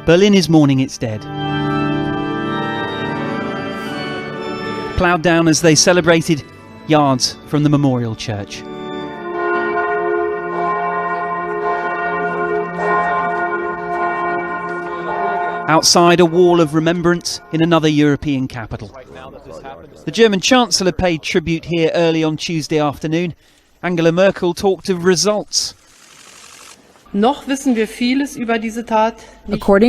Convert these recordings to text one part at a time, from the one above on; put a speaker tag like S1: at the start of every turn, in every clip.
S1: Berlin is mourning its dead. Ploughed down as they celebrated yards from the memorial church. Outside, a wall of remembrance in another European capital. The German Chancellor paid tribute here early on Tuesday afternoon. Angela Merkel talked of results.
S2: According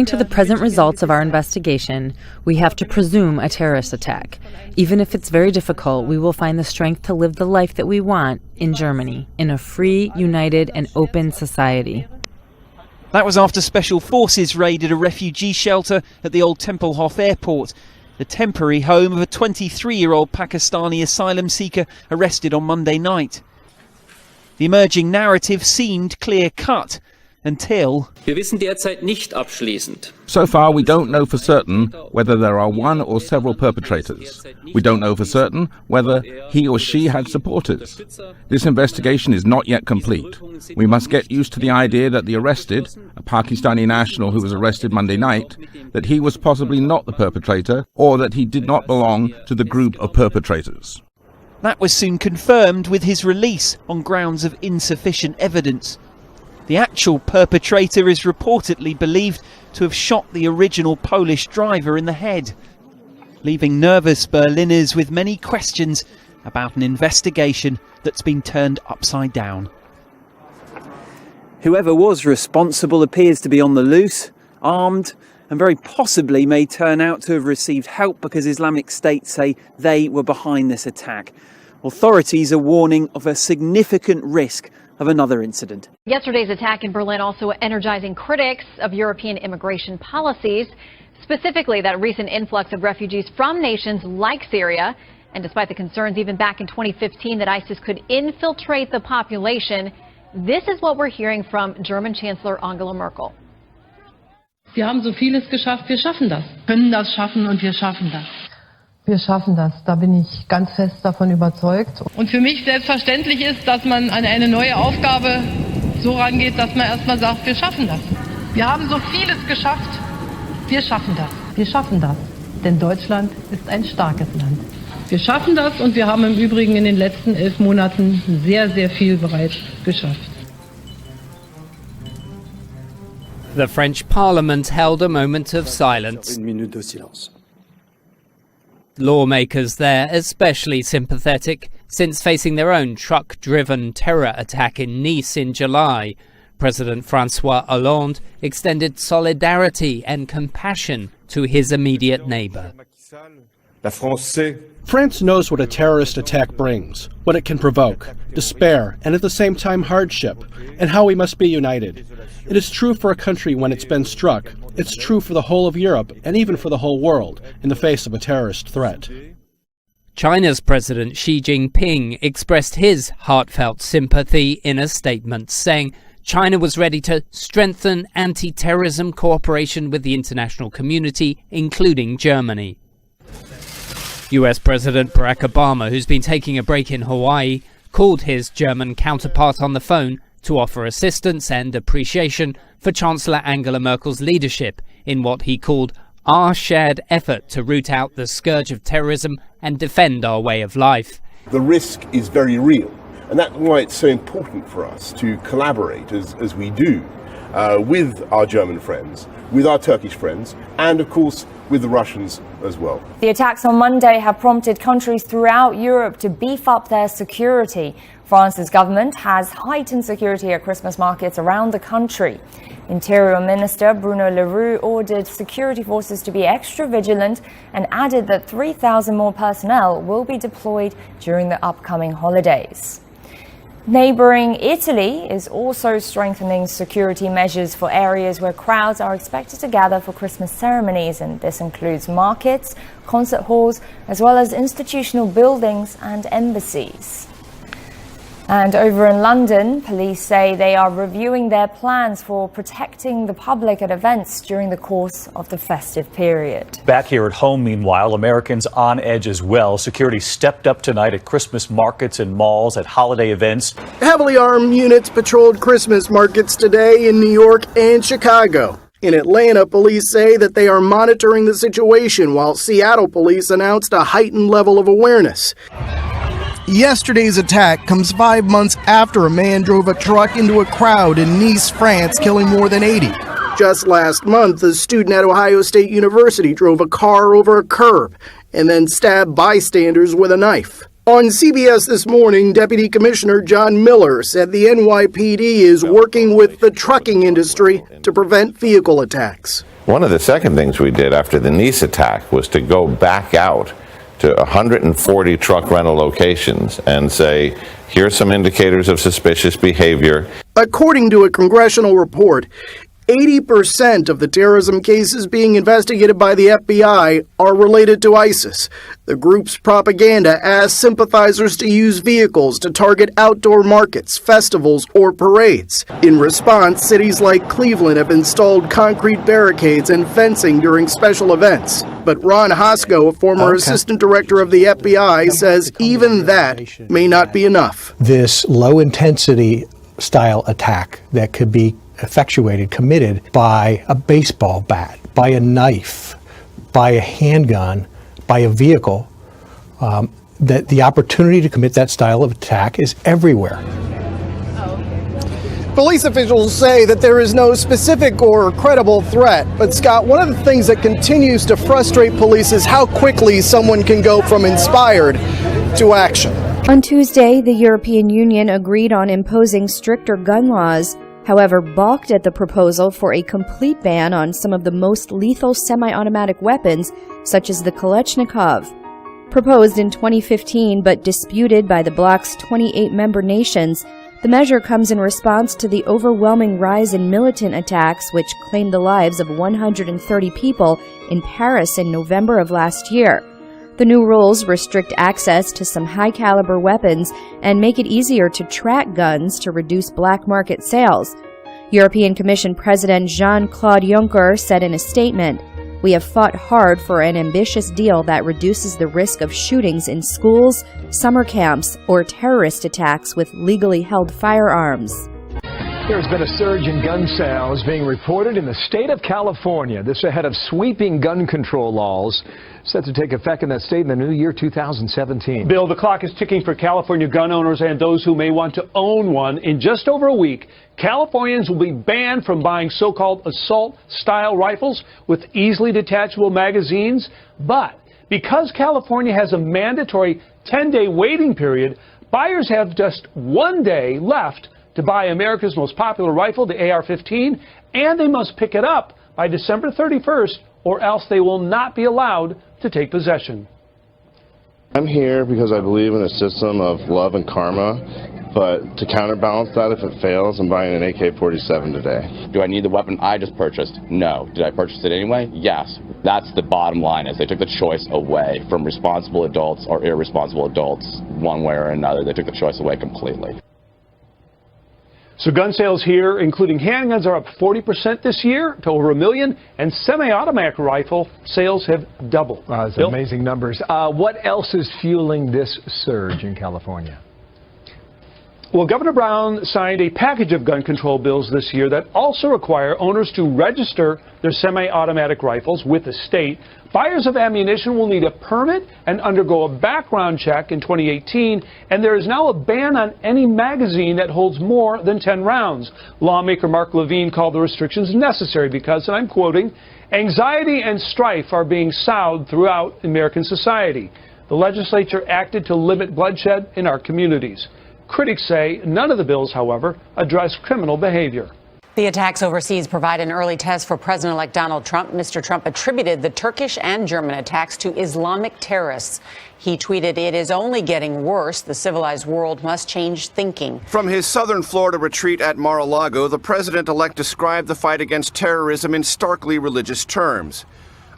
S2: to the present results of our investigation, we have to presume a terrorist attack. Even if it's very difficult, we will find the strength to live the life that we want in Germany, in a free, united and open society.
S1: That was after special forces raided a refugee shelter at the old Tempelhof airport, the temporary home of a 23-year-old Pakistani asylum seeker arrested on Monday night. The emerging narrative seemed clear-cut until...
S3: So far, we don't know for certain whether there are one or several perpetrators. We don't know for certain whether he or she had supporters. This investigation is not yet complete. We must get used to the idea that the arrested, a Pakistani national who was arrested Monday night, that he was possibly not the perpetrator or that he did not belong to the group of perpetrators.
S1: That was soon confirmed with his release on grounds of insufficient evidence. The actual perpetrator is reportedly believed to have shot the original Polish driver in the head, leaving nervous Berliners with many questions about an investigation that's been turned upside down. Whoever was responsible appears to be on the loose, armed, and very possibly may turn out to have received help because Islamic State say they were behind this attack. Authorities are warning of a significant risk of another incident.
S4: Yesterday's attack in Berlin also energizing critics of European immigration policies, specifically that recent influx of refugees from nations like Syria. And despite the concerns even back in 2015 that ISIS could infiltrate the population, this is what we're hearing from German Chancellor Angela Merkel.
S5: Wir haben so vieles geschafft, wir schaffen das. Können das schaffen und wir schaffen das. Wir schaffen das, da bin ich ganz fest davon überzeugt. Und für mich selbstverständlich ist, dass man an eine neue Aufgabe so rangeht, dass man erstmal sagt, wir schaffen das. Wir haben so vieles geschafft, wir schaffen das. Wir schaffen das, denn Deutschland ist ein starkes Land. Wir schaffen das und wir haben im Übrigen in den letzten 11 Monaten sehr, sehr viel bereits geschafft.
S6: The French Parliament held a moment of silence. Lawmakers there especially sympathetic since facing their own truck-driven terror attack in Nice in July. President François Hollande extended solidarity and compassion to his immediate neighbour.
S7: France knows what a terrorist attack brings, what it can provoke, despair, and at the same time hardship, and how we must be united. It is true for a country when it's been struck. It's true for the whole of Europe, and even for the whole world, in the face of a terrorist threat.
S6: China's President Xi Jinping expressed his heartfelt sympathy in a statement, saying China was ready to strengthen anti-terrorism cooperation with the international community, including Germany. US President Barack Obama, who's been taking a break in Hawaii, called his German counterpart on the phone to offer assistance and appreciation for Chancellor Angela Merkel's leadership in what he called our shared effort to root out the scourge of terrorism and defend our way of life.
S8: The risk is very real, and that's why it's so important for us to collaborate as we do with our German friends, with our Turkish friends, and of course with the Russians as well.
S9: The attacks on Monday have prompted countries throughout Europe to beef up their security. France's government has heightened security at Christmas markets around the country. Interior Minister Bruno Le Roux ordered security forces to be extra vigilant and added that 3,000 more personnel will be deployed during the upcoming holidays. Neighbouring Italy is also strengthening security measures for areas where crowds are expected to gather for Christmas ceremonies, and this includes markets, concert halls, as well as institutional buildings and embassies. And over in London, police say they are reviewing their plans for protecting the public at events during the course of the festive period.
S10: Back here at home, meanwhile, Americans on edge as well. Security stepped up tonight at Christmas markets and malls, at holiday events.
S11: Heavily armed units patrolled Christmas markets today in New York and Chicago. In Atlanta, police say that they are monitoring the situation, while Seattle police announced a heightened level of awareness. Yesterday's attack comes 5 months after a man drove a truck into a crowd in Nice, France, killing more than 80. Just last month, a student at Ohio State University drove a car over a curb and then stabbed bystanders with a knife. On CBS This Morning, Deputy Commissioner John Miller said the NYPD is working with the trucking industry to prevent vehicle attacks.
S12: One of the second things we did after the Nice attack was to go back out to 140 truck rental locations and say, here's some indicators of suspicious behavior. According to a congressional report,
S11: 80% of the terrorism cases being investigated by the FBI are related to ISIS. The group's propaganda asks sympathizers to use vehicles to target outdoor markets, festivals, or parades. In response, cities like Cleveland have installed concrete barricades and fencing during special events. But Ron Hosko, a former assistant director of the FBI, says even that may not be enough.
S13: This low-intensity style attack that could be committed by a baseball bat, by a knife, by a handgun, by a vehicle, that the opportunity to commit that style of attack is everywhere.
S11: Police officials say that there is no specific or credible threat. But Scott, one of the things that continues to frustrate police is how quickly someone can go from inspired to action.
S14: On Tuesday, the European Union agreed on imposing stricter gun laws, however, balked at the proposal for a complete ban on some of the most lethal semi-automatic weapons, such as the Kalashnikov. Proposed in 2015 but disputed by the bloc's 28 member nations, the measure comes in response to the overwhelming rise in militant attacks which claimed the lives of 130 people in Paris in November of last year. The new rules restrict access to some high-caliber weapons and make it easier to track guns to reduce black market sales. European Commission President Jean-Claude Juncker said in a statement, "We have fought hard for an ambitious deal that reduces the risk of shootings in schools, summer camps, or terrorist attacks with legally held firearms."
S15: There's been a surge in gun sales being reported in the state of California. This ahead of sweeping gun control laws set to take effect in that state in the new year 2017.
S16: Bill, the clock is ticking for California gun owners and those who may want to own one. In just over a week, Californians will be banned from buying so-called assault-style rifles with easily detachable magazines. But because California has a mandatory 10-day waiting period, buyers have just 1 day left to buy America's most popular rifle, the AR-15, and they must pick it up by December 31st, or else they will not be allowed to take possession.
S17: I'm here because I believe in a system of love and karma, but to counterbalance that, if it fails, I'm buying an AK-47 today.
S18: Do I need the weapon I just purchased? No. Did I purchase it anyway? Yes. That's the bottom line, is they took the choice away from responsible adults or irresponsible adults one way or another. They took the choice away completely.
S16: So gun sales here, including handguns, are up 40% this year to over 1 million, and semi-automatic rifle sales have doubled.
S15: Wow, that's amazing numbers. What else is fueling this surge in California?
S16: Well, Governor Brown signed a package of gun control bills this year that also require owners to register their semi-automatic rifles with the state. Buyers of ammunition will need a permit and undergo a background check in 2018, and there is now a ban on any magazine that holds more than 10 rounds. Lawmaker Mark Levine called the restrictions necessary because, and I'm quoting, "Anxiety and strife are being sowed throughout American society. The legislature acted to limit bloodshed in our communities." Critics say none of the bills, however, address criminal behavior.
S19: The attacks overseas provide an early test for President-elect Donald Trump. Mr. Trump attributed the Turkish and German attacks to Islamic terrorists. He tweeted, "It is only getting worse. The civilized world must change thinking."
S20: From his southern Florida retreat at Mar-a-Lago, the president-elect described the fight against terrorism in starkly religious terms.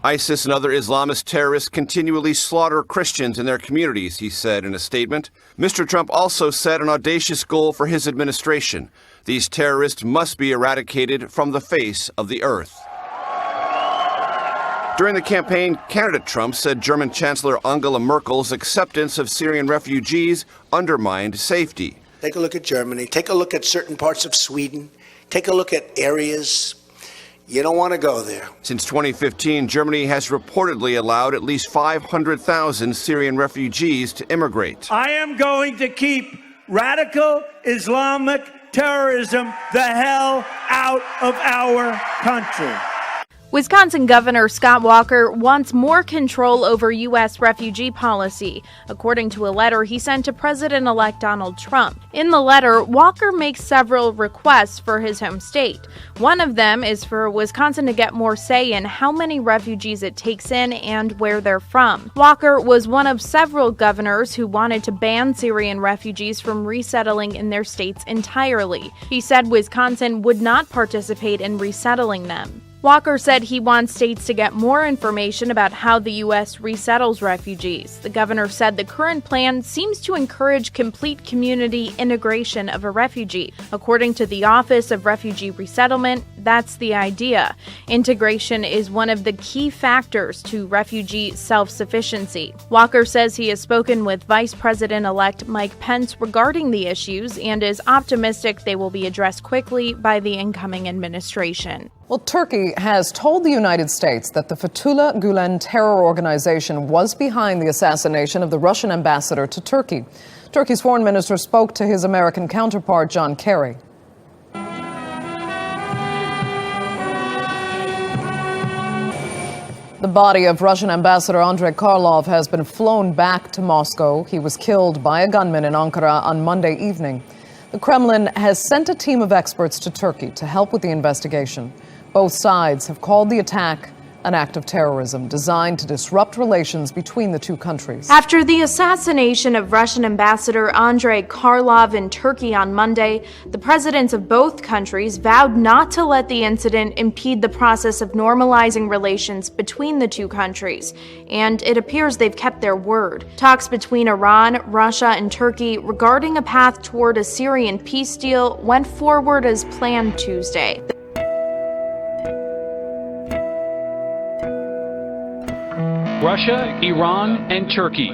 S20: ISIS and other Islamist terrorists continually slaughter Christians in their communities, he said in a statement. Mr. Trump also set an audacious goal for his administration. These terrorists must be eradicated from the face of the earth. During the campaign, candidate Trump said German Chancellor Angela Merkel's acceptance of Syrian refugees undermined safety.
S21: Take a look at Germany. Take a look at certain parts of Sweden. Take a look at areas You don't want to go there.
S20: Since 2015, Germany has reportedly allowed at least 500,000 Syrian refugees to immigrate.
S22: I am going to keep radical Islamic terrorism the hell out of our country.
S23: Wisconsin Governor Scott Walker wants more control over U.S. refugee policy, according to a letter he sent to President-elect Donald Trump. In the letter, Walker makes several requests for his home state. One of them is for Wisconsin to get more say in how many refugees it takes in and where they're from. Walker was one of several governors who wanted to ban Syrian refugees from resettling in their states entirely. He said Wisconsin would not participate in resettling them. Walker said he wants states to get more information about how the U.S. resettles refugees. The governor said the current plan seems to encourage complete community integration of a refugee. According to the Office of Refugee Resettlement, that's the idea. Integration is one of the key factors to refugee self-sufficiency. Walker says he has spoken with Vice President-elect Mike Pence regarding the issues and is optimistic they will be addressed quickly by the incoming administration.
S24: Well, Turkey has told the United States that the Fethullah Gulen terror organization was behind the assassination of the Russian ambassador to Turkey. Turkey's foreign minister spoke to his American counterpart, John Kerry. The body of Russian ambassador Andrei Karlov has been flown back to Moscow. He was killed by a gunman in Ankara on Monday evening. The Kremlin has sent a team of experts to Turkey to help with the investigation. Both sides have called the attack an act of terrorism designed to disrupt relations between the two countries.
S23: After the assassination of Russian ambassador Andrei Karlov in Turkey on Monday, the presidents of both countries vowed not to let the incident impede the process of normalizing relations between the two countries, and it appears they've kept their word. Talks between Iran, Russia, and Turkey regarding a path toward a Syrian peace deal went forward as planned Tuesday.
S25: Russia, Iran, and Turkey.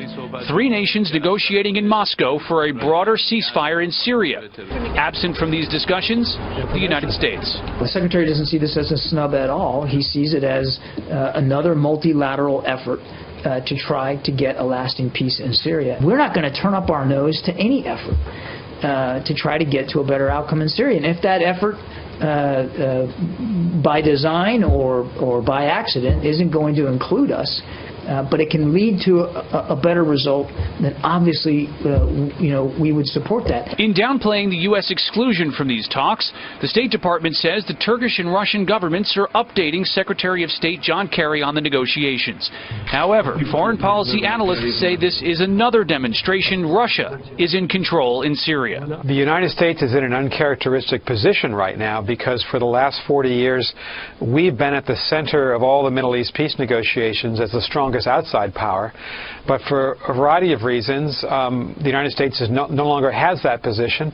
S25: Three nations negotiating in Moscow for a broader ceasefire in Syria. Absent from these discussions, the United States.
S26: The Secretary doesn't see this as a snub at all. He sees it as another multilateral effort to try to get a lasting peace in Syria. We're not going to turn up our nose to any effort to try to get to a better outcome in Syria. And if that effort by design or by accident isn't going to include us, but it can lead to a better result, then obviously, we would support that.
S25: In downplaying the U.S. exclusion from these talks, the State Department says the Turkish and Russian governments are updating Secretary of State John Kerry on the negotiations. However, foreign policy analysts say this is another demonstration Russia is in control in Syria.
S27: The United States is in an uncharacteristic position right now because for the last 40 years, we've been at the center of all the Middle East peace negotiations as the strongest outside power, but for a variety of reasons, the United States no longer has that position.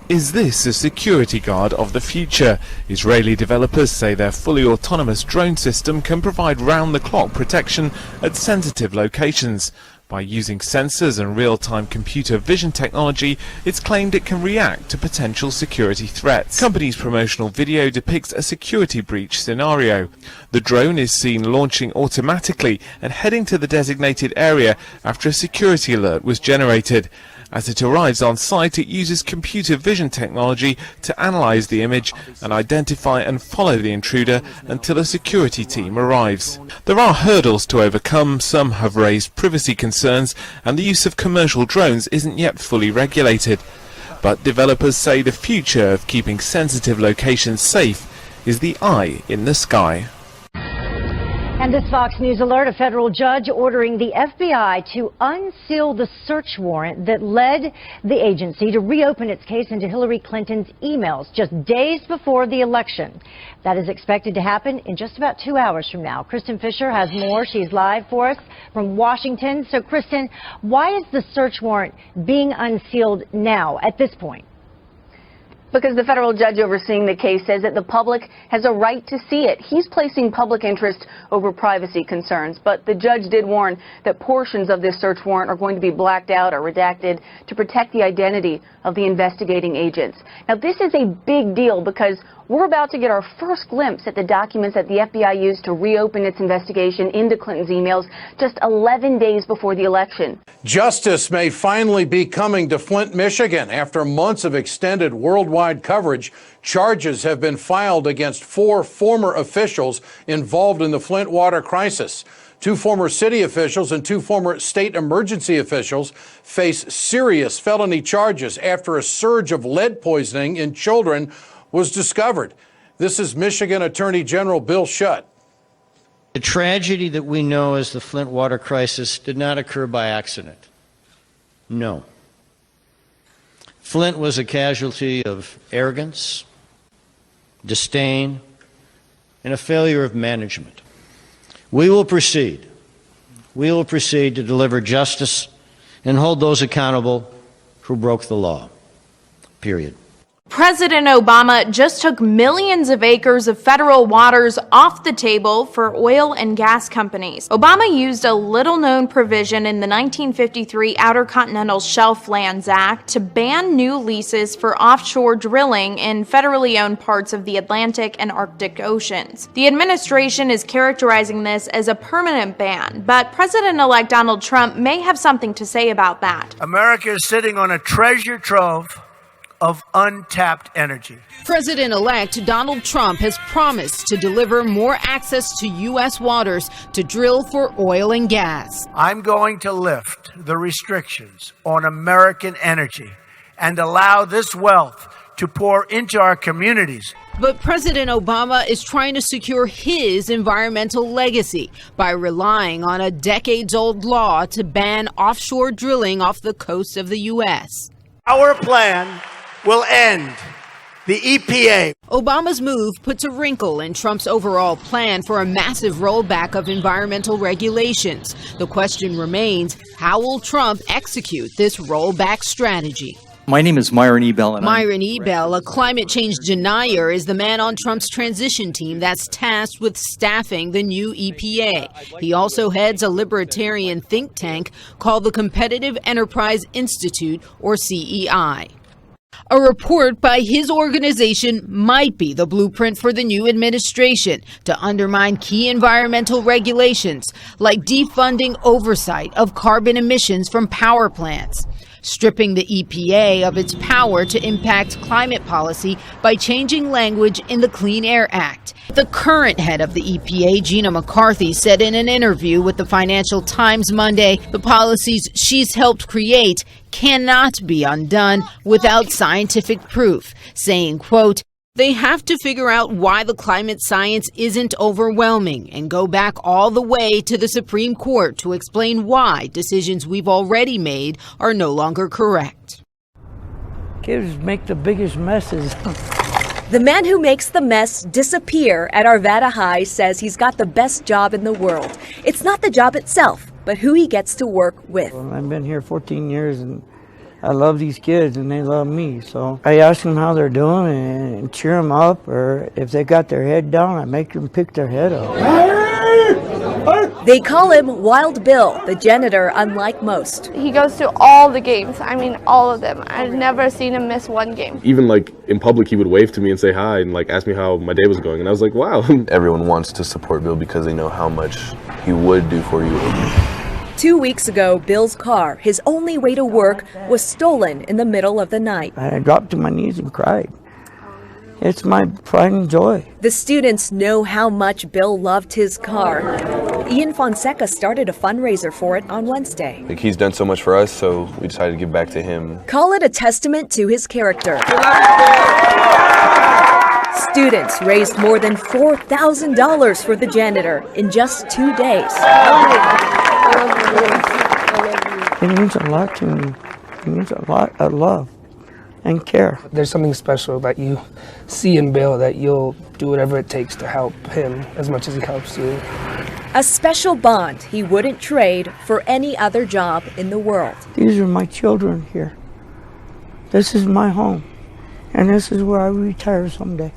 S28: Is this a security guard of the future? Israeli developers say their fully autonomous drone system can provide round-the-clock protection at sensitive locations. By using sensors and real-time computer vision technology, it's claimed it can react to potential security threats. The company's promotional video depicts a security breach scenario. The drone is seen launching automatically and heading to the designated area after a security alert was generated. As it arrives on site, it uses computer vision technology to analyze the image and identify and follow the intruder until a security team arrives. There are hurdles to overcome. Some have raised privacy concerns, and the use of commercial drones isn't yet fully regulated. But developers say the future of keeping sensitive locations safe is the eye in the sky.
S29: And this Fox News alert, a federal judge ordering the FBI to unseal the search warrant that led the agency to reopen its case into Hillary Clinton's emails just days before the election. That is expected to happen in just about 2 hours from now. Kristen Fisher has more. She's live for us from Washington. So, Kristen, why is the search warrant being unsealed now at this point?
S30: Because the federal judge overseeing the case says that the public has a right to see it. He's placing public interest over privacy concerns, but the judge did warn that portions of this search warrant are going to be blacked out or redacted to protect the identity of the investigating agents. Now, this is a big deal because We're about to get our first glimpse at the documents that the FBI used to reopen its investigation into Clinton's emails just 11 days before the election.
S1: Justice may finally be coming to Flint, Michigan. After months of extended worldwide coverage, charges have been filed against 4 former officials involved in the Flint water crisis. 2 former city officials and 2 former state emergency officials face serious felony charges after a surge of lead poisoning in children was discovered. This is Michigan Attorney General Bill Schutt.
S2: The tragedy that we know as the Flint water crisis did not occur by accident. No. Flint was a casualty of arrogance, disdain, and a failure of management. We will proceed. We will proceed to deliver justice and hold those accountable who broke the law. Period.
S23: President Obama just took millions of acres of federal waters off the table for oil and gas companies. Obama used a little-known provision in the 1953 Outer Continental Shelf Lands Act to ban new leases for offshore drilling in federally owned parts of the Atlantic and Arctic Oceans. The administration is characterizing this as a permanent ban, but President-elect Donald Trump may have something to say about that.
S22: America is sitting on a treasure trove of untapped energy.
S3: President-elect Donald Trump has promised to deliver more access to U.S. waters to drill for oil and gas.
S22: I'm going to lift the restrictions on American energy and allow this wealth to pour into our communities.
S3: But President Obama is trying to secure his environmental legacy by relying on a decades-old law to ban offshore drilling off the coast of the U.S.
S22: Our plan will end the EPA.
S3: Obama's move puts a wrinkle in Trump's overall plan for a massive rollback of environmental regulations. The question remains, how will Trump execute this rollback strategy?
S4: My name is Myron Ebell.
S3: Myron Ebell, a climate change denier, is the man on Trump's transition team that's tasked with staffing the new EPA. He also heads a libertarian think tank called the Competitive Enterprise Institute, or CEI. A report by his organization might be the blueprint for the new administration to undermine key environmental regulations, like defunding oversight of carbon emissions from power plants, stripping the EPA of its power to impact climate policy by changing language in the Clean Air Act. The current head of the EPA, Gina McCarthy, said in an interview with the Financial Times Monday, the policies she's helped create cannot be undone without scientific proof, saying, quote, "They have to figure out why the climate science isn't overwhelming and go back all the way to the Supreme Court to explain why decisions we've already made are no longer correct."
S5: Kids make the biggest messes.
S6: The man who makes the mess disappear at Arvada High says he's got the best job in the world. It's not the job itself, but who he gets to work with.
S5: Well, I've been here 14 years and I love these kids and they love me. So I ask them how they're doing and cheer them up, or if they got their head down, I make them pick their head up.
S6: They call him Wild Bill, the janitor, unlike most.
S7: He goes to all the games. I mean, all of them. I've never seen him miss one game.
S8: Even like in public, he would wave to me and say hi and like ask me how my day was going. And I was like, wow.
S9: Everyone wants to support Bill because they know how much he would do for you.
S6: 2 weeks ago, Bill's car, his only way to work, was stolen in the middle of the night.
S5: I dropped to my knees and cried. It's my pride and joy.
S6: The students know how much Bill loved his car. Ian Fonseca started a fundraiser for it on Wednesday.
S9: Like, he's done so much for us, so we decided to give back to him.
S6: Call it a testament to his character. Students raised more than $4,000 for the janitor in just 2 days.
S5: It means a lot to me. It means a lot of love and care.
S21: There's something special that you see in Bill, that you'll do whatever it takes to help him as much as he helps you.
S6: A special bond he wouldn't trade for any other job in the world.
S5: These are my children here. This is my home. And this is where I retire someday.